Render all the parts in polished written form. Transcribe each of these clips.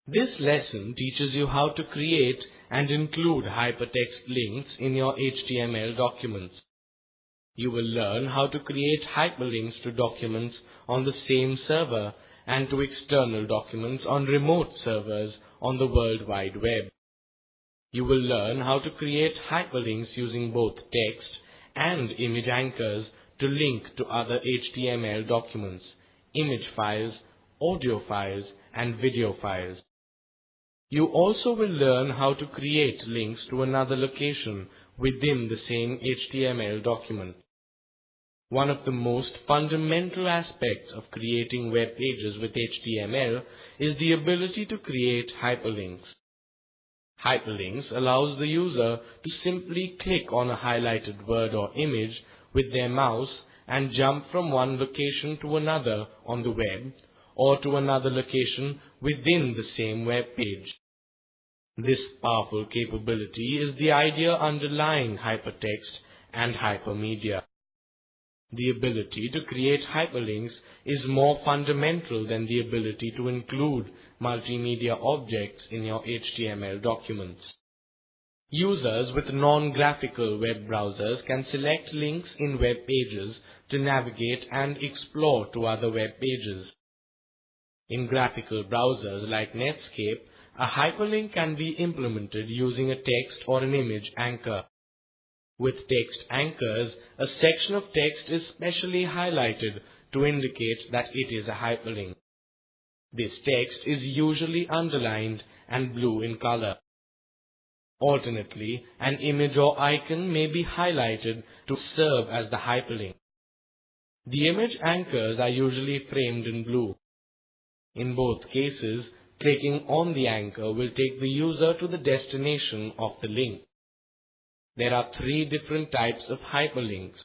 This lesson teaches you how to create and include hypertext links in your HTML documents. You will learn how to create hyperlinks to documents on the same server and to external documents on remote servers on the World Wide Web. You will learn how to create hyperlinks using both text and image anchors to link to other HTML documents, image files, audio files, and video files. You also will learn how to create links to another location within the same HTML document. One of the most fundamental aspects of creating web pages with HTML is the ability to create hyperlinks. Hyperlinks allows the user to simply click on a highlighted word or image with their mouse and jump from one location to another on the web or to another location within the same web page. This powerful capability is the idea underlying hypertext and hypermedia. The ability to create hyperlinks is more fundamental than the ability to include multimedia objects in your HTML documents. Users with non-graphical web browsers can select links in web pages to navigate and explore to other web pages. In graphical browsers like Netscape, a hyperlink can be implemented using a text or an image anchor. With text anchors, a section of text is specially highlighted to indicate that it is a hyperlink. This text is usually underlined and blue in color. Alternately, an image or icon may be highlighted to serve as the hyperlink. The image anchors are usually framed in blue. In both cases, clicking on the anchor will take the user to the destination of the link. There are three different types of hyperlinks.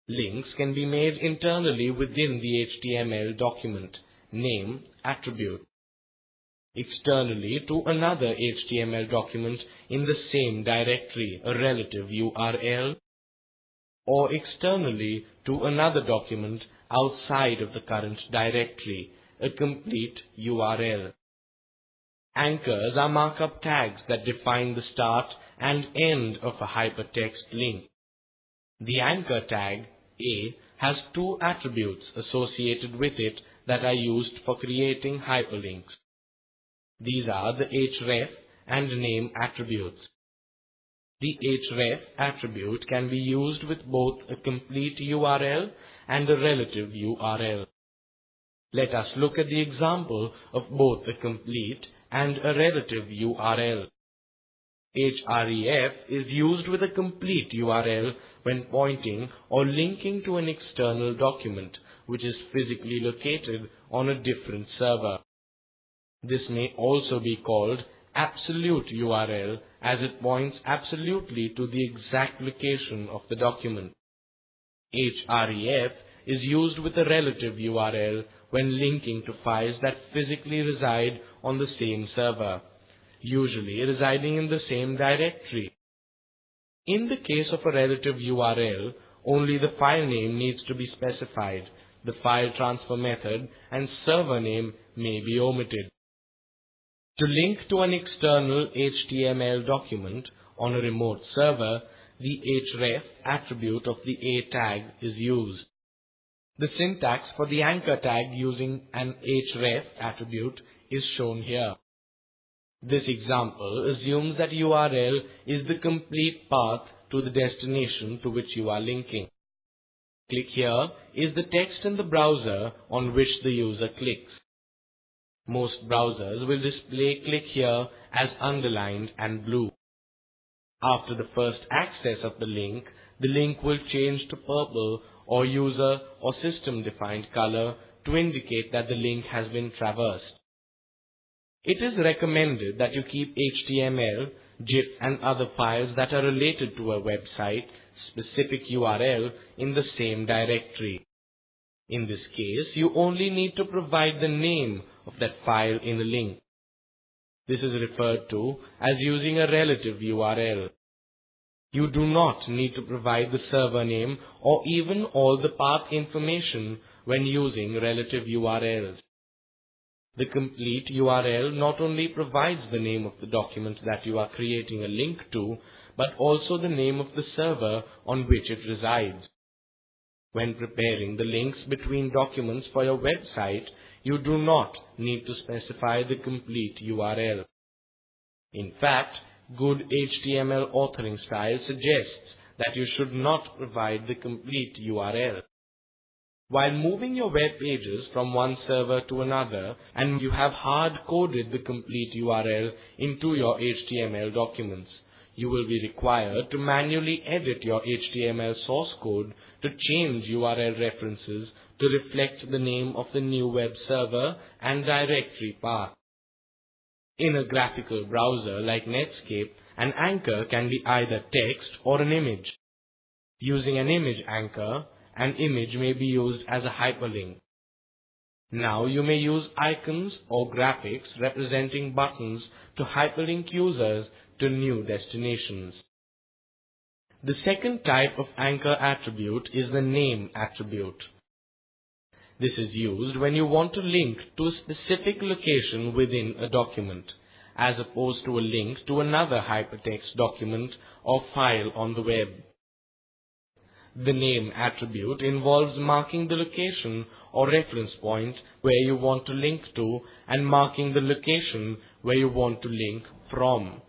Links can be made internally within the HTML document, name, attribute. Externally to another HTML document in the same directory, a relative URL. Or externally to another document outside of the current directory, a complete URL. Anchors are markup tags that define the start and end of a hypertext link. The anchor tag, A, has two attributes associated with it that are used for creating hyperlinks. These are the href and name attributes. The href attribute can be used with both a complete URL and a relative URL. Let us look at the example of both a complete and a relative URL. Href is used with a complete URL when pointing or linking to an external document which is physically located on a different server. This may also be called absolute URL as it points absolutely to the exact location of the document. Href is used with a relative URL when linking to files that physically reside on the same server, usually residing in the same directory. In the case of a relative URL, only the file name needs to be specified. The file transfer method and server name may be omitted. To link to an external HTML document on a remote server, the href attribute of the A tag is used. The syntax for the anchor tag using an href attribute is shown here. This example assumes that URL is the complete path to the destination to which you are linking. Click here is the text in the browser on which the user clicks. Most browsers will display click here as underlined and blue. After the first access of the link will change to purple or user or system defined color to indicate that the link has been traversed. It is recommended that you keep HTML, GIF and other files that are related to a website specific URL in the same directory. In this case, you only need to provide the name of that file in the link. This is referred to as using a relative URL. You do not need to provide the server name or even all the path information when using relative URLs. The complete URL not only provides the name of the document that you are creating a link to, but also the name of the server on which it resides. When preparing the links between documents for your website, you do not need to specify the complete URL. In fact, good HTML authoring style suggests that you should not provide the complete URL. While moving your web pages from one server to another, and you have hard-coded the complete URL into your HTML documents, you will be required to manually edit your HTML source code to change URL references to reflect the name of the new web server and directory path. In a graphical browser like Netscape, an anchor can be either text or an image. Using an image anchor, an image may be used as a hyperlink. Now you may use icons or graphics representing buttons to hyperlink users to new destinations. The second type of anchor attribute is the name attribute. This is used when you want to link to a specific location within a document, as opposed to a link to another hypertext document or file on the web. The name attribute involves marking the location or reference point where you want to link to and marking the location where you want to link from.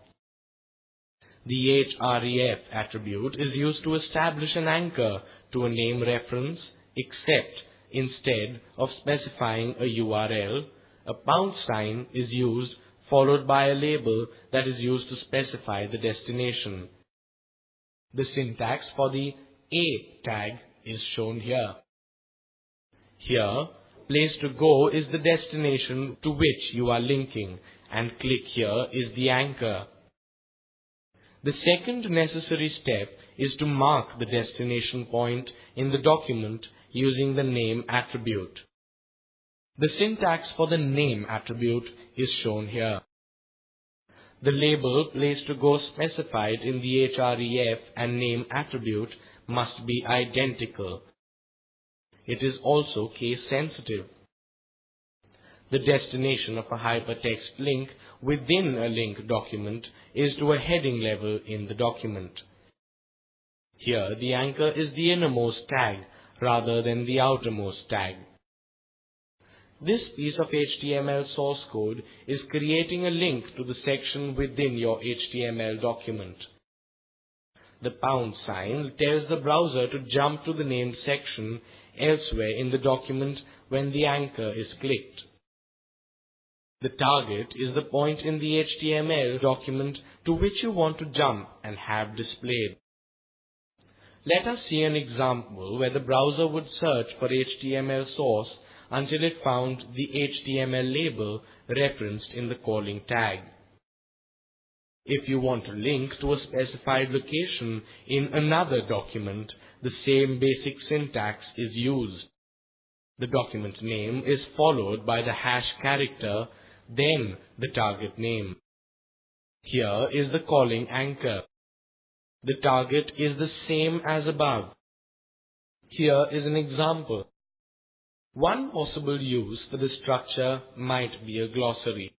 The href attribute is used to establish an anchor to a name reference, except instead of specifying a URL, a pound sign is used followed by a label that is used to specify the destination. The syntax for the A tag is shown here. Here, place to go is the destination to which you are linking, and click here is the anchor. The second necessary step is to mark the destination point in the document using the name attribute. The syntax for the name attribute is shown here. The label place to go specified in the href and name attribute must be identical. It is also case sensitive. The destination of a hypertext link within a link document is to a heading level in the document. Here the anchor is the innermost tag rather than the outermost tag. This piece of HTML source code is creating a link to the section within your HTML document. The pound sign tells the browser to jump to the named section elsewhere in the document when the anchor is clicked. The target is the point in the HTML document to which you want to jump and have displayed. Let us see an example where the browser would search for HTML source until it found the HTML label referenced in the calling tag. If you want to link to a specified location in another document, the same basic syntax is used. The document name is followed by the hash character, then the target name. Here is the calling anchor. The target is the same as above. Here is an example. One possible use for the structure might be a glossary.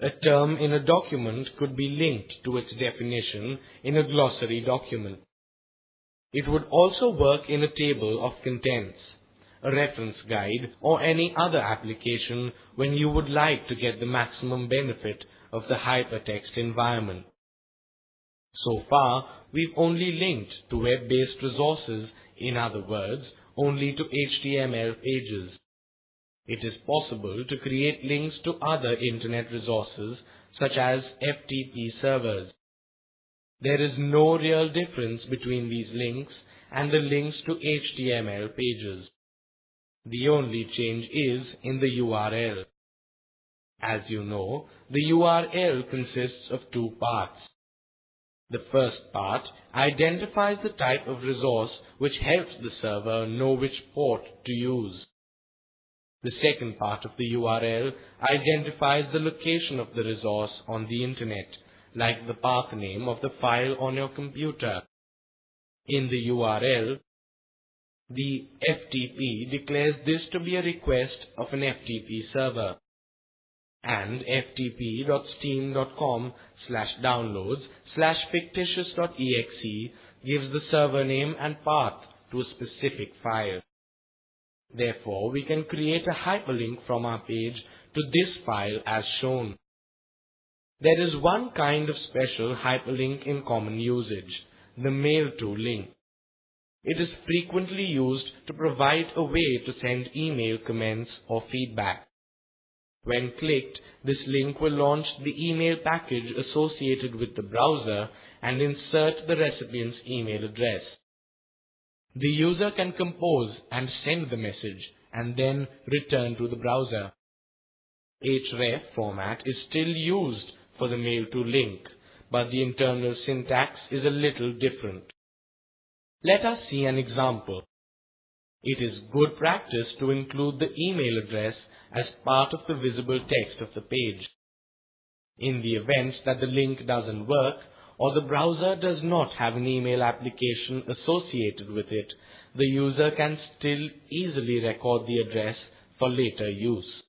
A term in a document could be linked to its definition in a glossary document. It would also work in a table of contents, a reference guide, or any other application when you would like to get the maximum benefit of the hypertext environment. So far, we've only linked to web-based resources, in other words, only to HTML pages. It is possible to create links to other internet resources such as FTP servers. There is no real difference between these links and the links to HTML pages. The only change is in the URL. As you know, the URL consists of two parts. The first part identifies the type of resource which helps the server know which port to use. The second part of the URL identifies the location of the resource on the internet, like the path name of the file on your computer. In the URL, the FTP declares this to be a request of an FTP server. and ftp.steam.com/downloads/fictitious.exe gives the server name and path to a specific file. Therefore, we can create a hyperlink from our page to this file as shown. There is one kind of special hyperlink in common usage, the mail to link. It is frequently used to provide a way to send email comments or feedback. When clicked, this link will launch the email package associated with the browser and insert the recipient's email address. The user can compose and send the message and then return to the browser. href format is still used for the mail to link, but the internal syntax is a little different. Let us see an example. It is good practice to include the email address as part of the visible text of the page. In the event that the link doesn't work or the browser does not have an email application associated with it, the user can still easily record the address for later use.